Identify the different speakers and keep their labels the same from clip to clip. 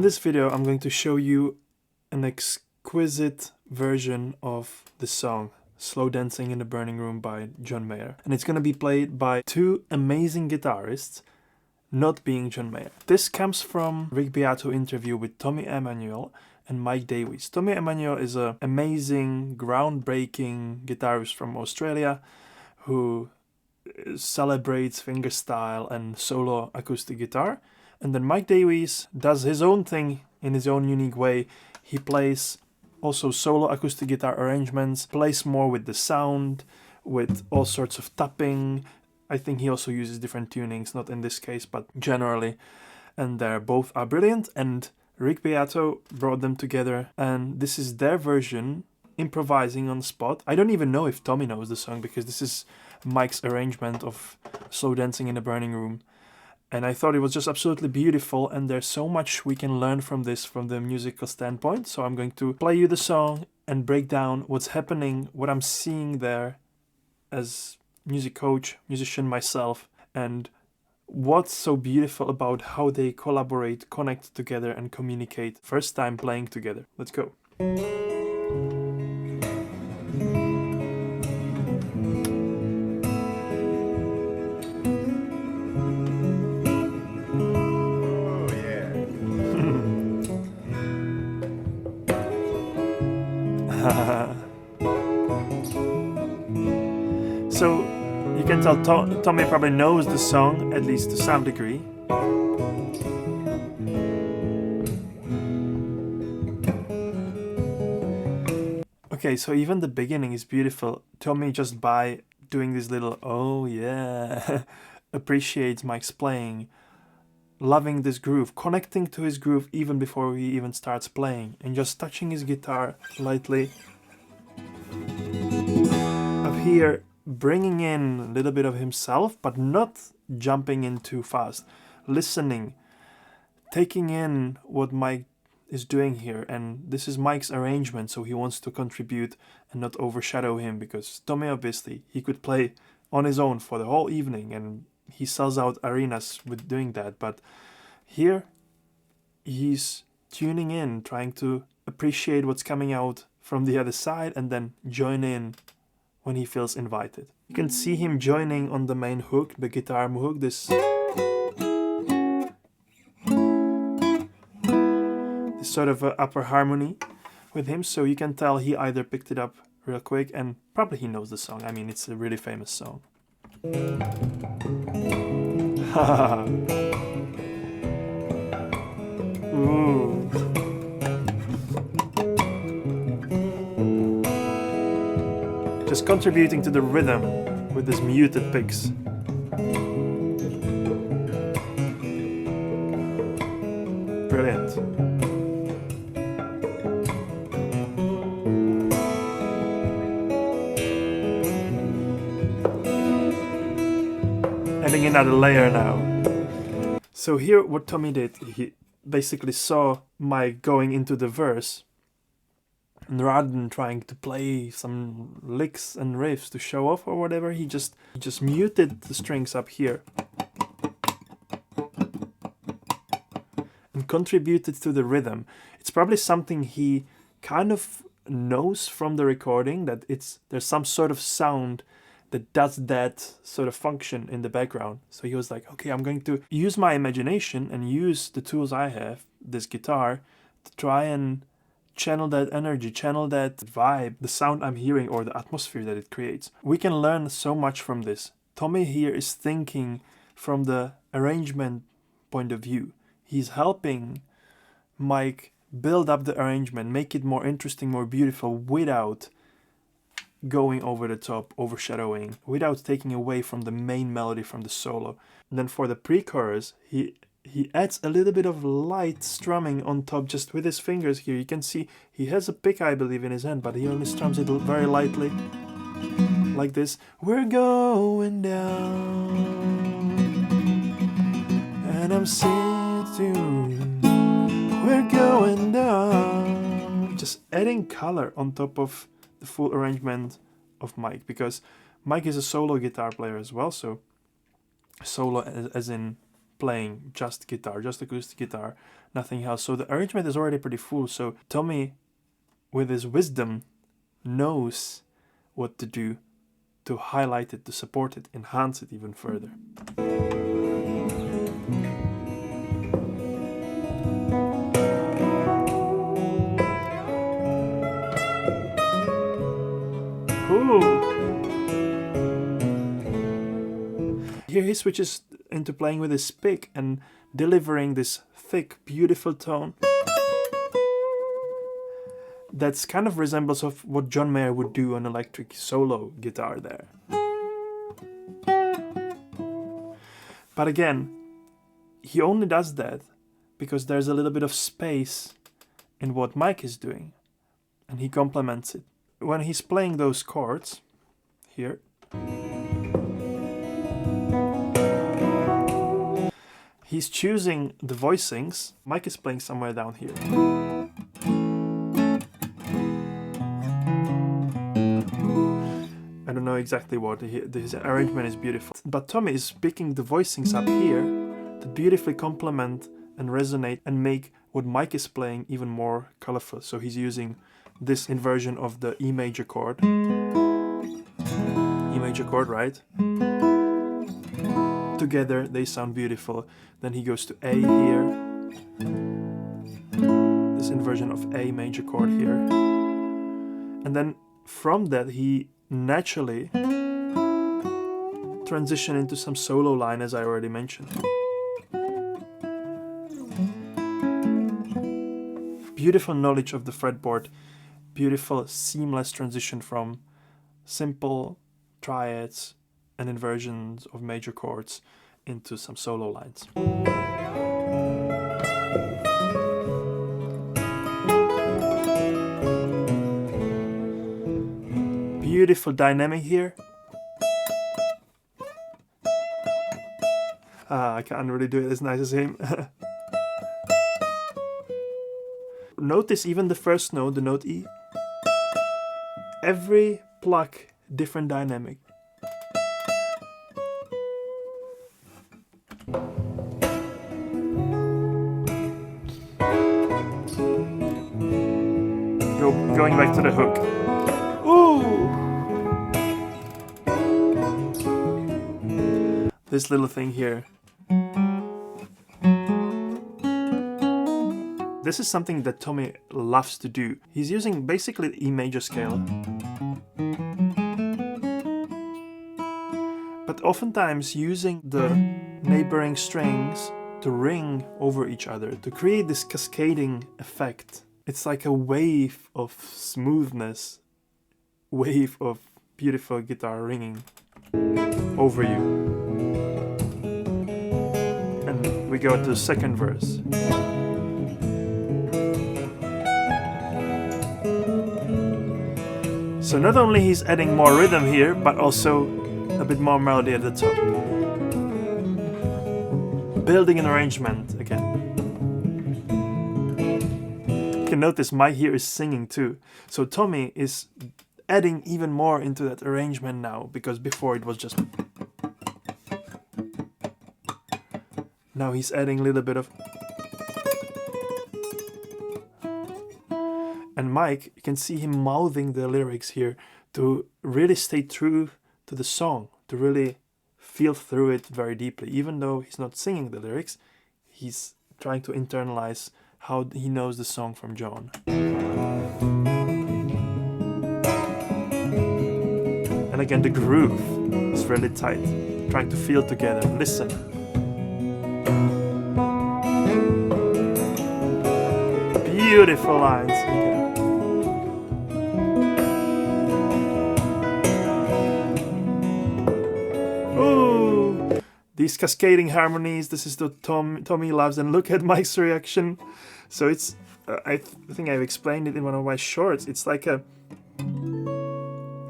Speaker 1: this video, I'm going to show you an exquisite version of the song Slow Dancing in the Burning Room by John Mayer. And it's going to be played by two amazing guitarists, not being John Mayer. This comes from Rick Beato interview with Tommy Emmanuel and Mike Dawes. Tommy Emmanuel is an amazing, groundbreaking guitarist from Australia who celebrates fingerstyle and solo acoustic guitar. And then Mike Dawes does his own thing in his own unique way. He plays also solo acoustic guitar arrangements, plays more with the sound, with all sorts of tapping. I think he also uses different tunings, not in this case, but generally. And they both are brilliant, and Rick Beato brought them together, and this is their version, improvising on the spot. I don't even know if Tommy knows the song, because this is Mike's arrangement of Slow Dancing in the Burning Room. And I thought it was just absolutely beautiful, and there's so much we can learn from this from the musical standpoint. So I'm going to play you the song and break down what's happening, what I'm seeing there as music coach, musician myself, and what's so beautiful about how they collaborate, connect together, and communicate first time playing together. Let's go. So you can tell Tommy probably knows the song, at least to some degree. Okay, so even the beginning is beautiful. Tommy, just by doing this little oh yeah, appreciates Mike's playing, loving this groove, connecting to his groove even before he even starts playing, and just touching his guitar lightly. Up here, bringing in a little bit of himself, but not jumping in too fast. Listening, taking in what Mike is doing here. And this is Mike's arrangement, so he wants to contribute and not overshadow him, because Tommy, obviously, he could play on his own for the whole evening, and he sells out arenas with doing that. But here, he's tuning in, trying to appreciate what's coming out from the other side, and then join in when he feels invited. You can see him joining on the main hook, the guitar hook, this sort of upper harmony with him, so you can tell he either picked it up real quick, and probably he knows the song. I mean, it's a really famous song. Ooh. Just contributing to the rhythm with this muted picks. Brilliant. Adding another layer now. So here what Tommy did, he basically saw Mike going into the verse, and rather than trying to play some licks and riffs to show off or whatever, he just muted the strings up here and contributed to the rhythm. It's probably something he kind of knows from the recording, that there's some sort of sound that does that sort of function in the background. So he was like, okay, I'm going to use my imagination and use the tools I have, this guitar, to try and channel that energy, channel that vibe, the sound I'm hearing, or the atmosphere that it creates. We can learn so much from this. Tommy here is thinking from the arrangement point of view. He's helping Mike build up the arrangement, make it more interesting, more beautiful, without going over the top, overshadowing, without taking away from the main melody, from the solo. And then for the pre-chorus, he adds a little bit of light strumming on top, just with his fingers here. You can see he has a pick, I believe, in his hand, but he only strums it very lightly, like this. We're going down, and I'm singing, we're going down. Just adding color on top of the full arrangement of Mike, because Mike is a solo guitar player as well, so solo as in playing just guitar, just acoustic guitar, nothing else. So the arrangement is already pretty full. So Tommy, with his wisdom, knows what to do to highlight it, to support it, enhance it even further. Cool. Here he switches into playing with his pick and delivering this thick, beautiful tone that's kind of resembles of what John Mayer would do on electric solo guitar there. But again, he only does that because there's a little bit of space in what Mike is doing, and he complements it. When he's playing those chords here, he's choosing the voicings. Mike is playing somewhere down here. I don't know exactly what, his arrangement is beautiful. But Tommy is picking the voicings up here to beautifully complement and resonate and make what Mike is playing even more colorful. So he's using this inversion of the E major chord. E major chord, right? Together they sound beautiful. Then he goes to A here. This inversion of A major chord here. And then from that he naturally transition into some solo line, as I already mentioned. Beautiful knowledge of the fretboard, beautiful seamless transition from simple triads and inversions of major chords into some solo lines. Beautiful dynamic here. I can't really do it as nice as him. Notice even the first note, the note E. Every pluck, different dynamic. Going back to the hook. Ooh! This little thing here. This is something that Tommy loves to do. He's using basically the E major scale. But oftentimes using the neighboring strings to ring over each other, to create this cascading effect. It's like a wave of smoothness, wave of beautiful guitar ringing over you. And we go to the second verse. So not only he's adding more rhythm here, but also a bit more melody at the top. Building an arrangement again. You can notice Mike here is singing too. So Tommy is adding even more into that arrangement now, because before it was just... Now he's adding a little bit of... And Mike, you can see him mouthing the lyrics here to really stay true to the song, to really feel through it very deeply. Even though he's not singing the lyrics, he's trying to internalize how he knows the song from John. And again, the groove is really tight, trying to feel together. Listen. Beautiful lines again. Ooh, these cascading harmonies, this is what Tommy loves. And look at Mike's reaction. So it's, I think I've explained it in one of my shorts. It's like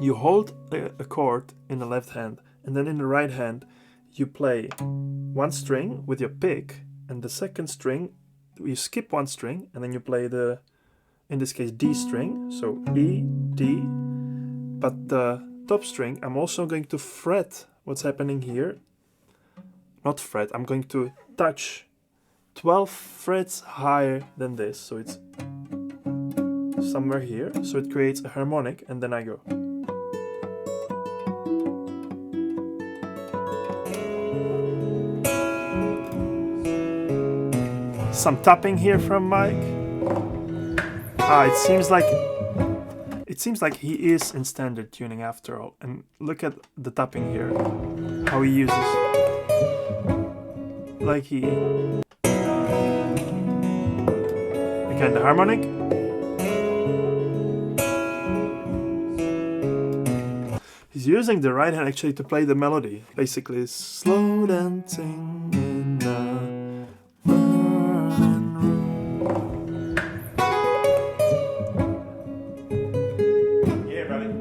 Speaker 1: you hold a chord in the left hand, and then in the right hand you play one string with your pick, and the second string you skip one string, and then you play the, in this case, D string, so E, D, but the top string, I'm also going to fret what's happening here. Not fret, I'm going to touch 12 frets higher than this, so it's somewhere here, so it creates a harmonic, and then I go. Some tapping here from Mike. It seems like he is in standard tuning after all. And look at the tapping here, how he uses, like he, again the harmonic. He's using the right hand actually to play the melody. Basically, slow dancing in the burning room. Yeah, brother.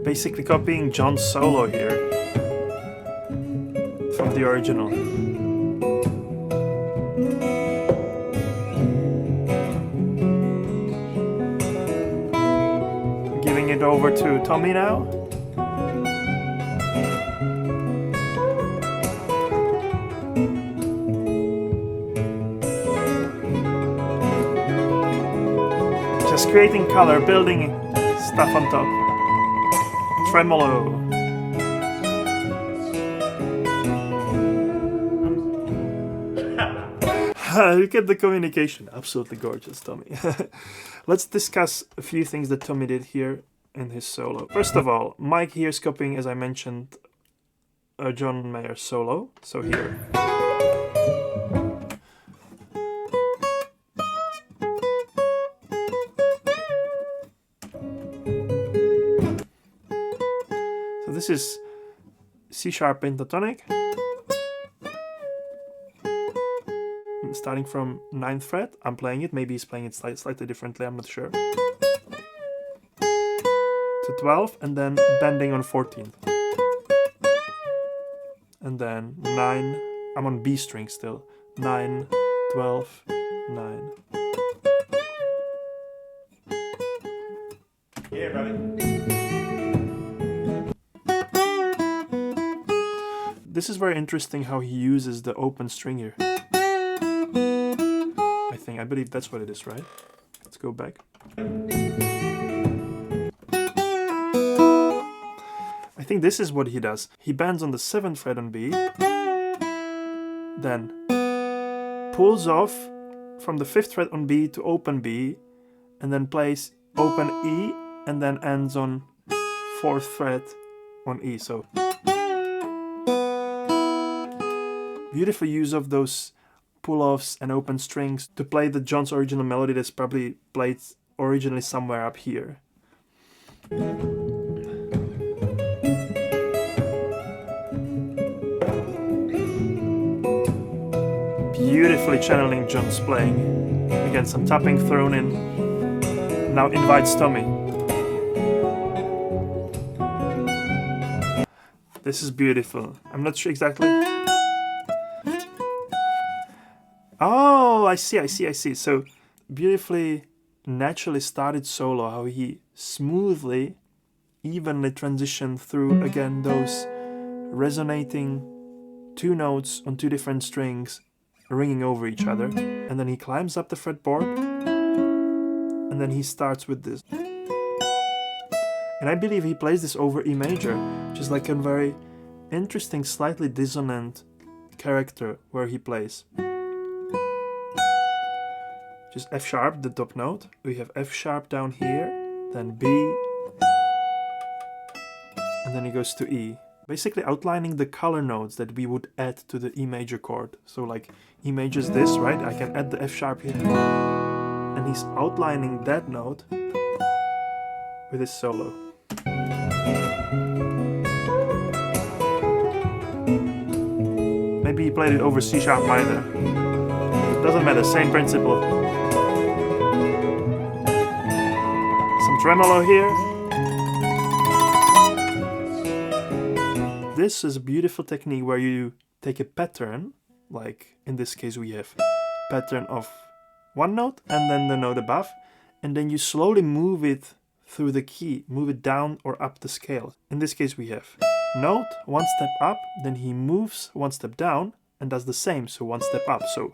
Speaker 1: Basically copying John's solo here from the original. Giving it over to Tommy now. Just creating color, building stuff on top. Tremolo. Look at the communication. Absolutely gorgeous, Tommy. Let's discuss a few things that Tommy did here in his solo. First of all, Mike here is copying, as I mentioned, a John Mayer solo. So here. So this is C sharp pentatonic. Starting from 9th fret, I'm playing it, maybe he's playing it slightly differently, I'm not sure. To 12, and then bending on 14th. And then 9, I'm on B string still. 9, 12, 9. Yeah, brother. This is very interesting how he uses the open string here. I believe that's what it is, right? Let's go back. I think this is what he does. He bends on the 7th fret on B, then pulls off from the 5th fret on B to open B, and then plays open E, and then ends on 4th fret on E. So beautiful use of those pull-offs and open strings to play the John's original melody that's probably played originally somewhere up here. Beautifully channeling John's playing. Again, some tapping thrown in. Now invites Tommy. This is beautiful. I'm not sure exactly. Oh, I see. So beautifully, naturally started solo, how he smoothly, evenly transitioned through, again, those resonating two notes on two different strings, ringing over each other. And then he climbs up the fretboard, and then he starts with this. And I believe he plays this over E major, which is like a very interesting, slightly dissonant character where he plays. Just F sharp, the top note. We have F sharp down here, then B, and then he goes to E. Basically outlining the color notes that we would add to the E major chord. So like E major is this, right? I can add the F sharp here. And he's outlining that note with his solo. Maybe he played it over C sharp minor. Doesn't matter, same principle. Tremolo here. This is a beautiful technique where you take a pattern, like in this case we have pattern of one note and then the note above, and then you slowly move it through the key, move it down or up the scale. In this case we have note, one step up, then he moves one step down and does the same, so one step up. So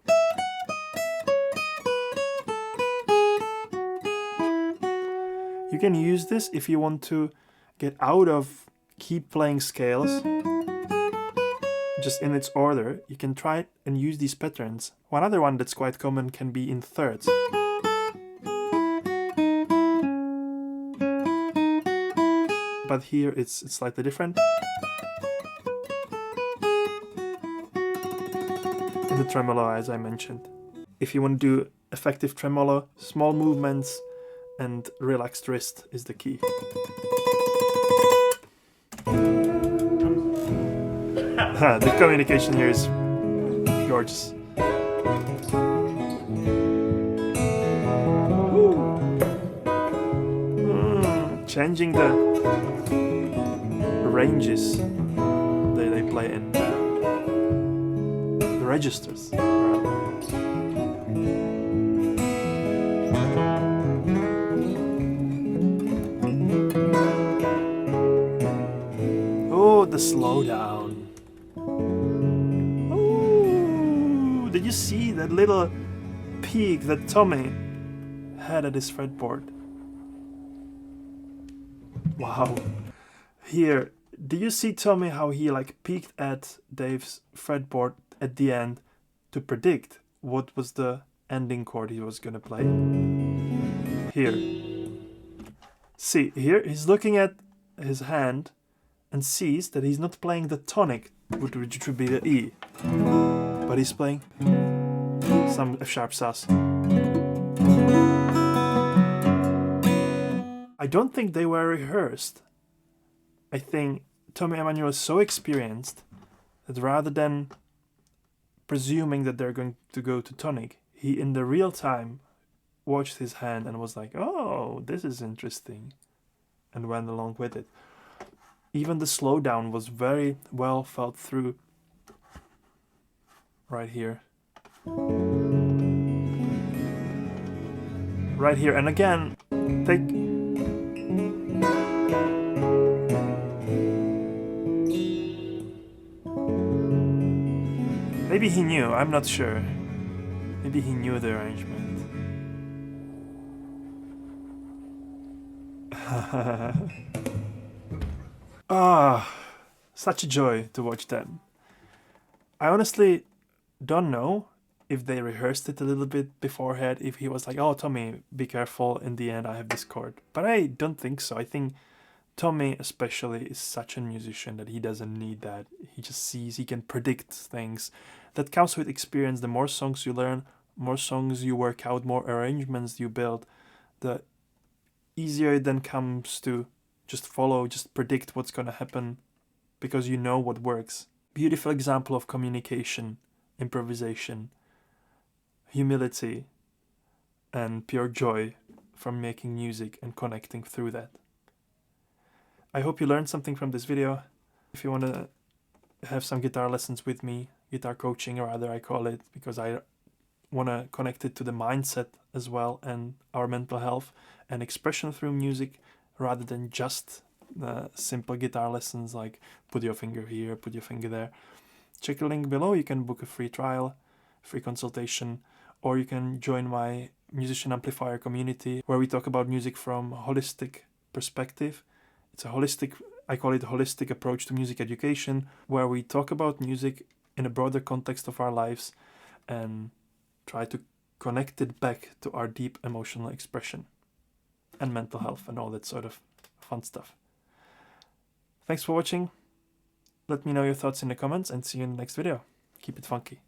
Speaker 1: you can use this if you want to get out of keep playing scales just in its order. You can try it and use these patterns. One other one that's quite common can be in thirds. But here it's slightly different. And the tremolo, as I mentioned. If you want to do effective tremolo, small movements and relaxed wrist is the key. The communication here is gorgeous. Changing the ranges they play in. The registers. Oh, the slowdown. Oh, did you see that little peak that Tommy had at his fretboard? Wow. Here, do you see Tommy how he like peeked at Dave's fretboard at the end to predict what was the ending chord he was gonna play? Here. See, here he's looking at his hand and sees that he's not playing the tonic, which would be the E, but he's playing some F sharp sus. I don't think they were rehearsed. I think Tommy Emmanuel is so experienced that rather than presuming that they're going to go to tonic, he in the real time watched his hand and was like, oh, this is interesting, and went along with it. Even the slowdown was very well felt through right here. Right here, and again, take... Maybe he knew, I'm not sure. Maybe he knew the arrangement. Such a joy to watch that. I honestly don't know if they rehearsed it a little bit beforehand, if he was like, oh, Tommy, be careful, in the end I have this chord. But I don't think so. I think Tommy especially is such a musician that he doesn't need that. He just sees, he can predict things. That comes with experience. The more songs you learn, more songs you work out, more arrangements you build, the easier it then comes to just follow, just predict what's going to happen, because you know what works. Beautiful example of communication, improvisation, humility, and pure joy from making music and connecting through that. I hope you learned something from this video. If you want to have some guitar lessons with me, guitar coaching rather I call it, because I want to connect it to the mindset as well and our mental health and expression through music, rather than just simple guitar lessons like put your finger here, put your finger there. Check the link below. You can book a free trial, free consultation, or you can join my musician amplifier community where we talk about music from a holistic perspective. It's a holistic, I call it a holistic approach to music education, where we talk about music in a broader context of our lives and try to connect it back to our deep emotional expression and mental health and all that sort of fun stuff. Thanks for watching. Let me know your thoughts in the comments and see you in the next video. Keep it funky.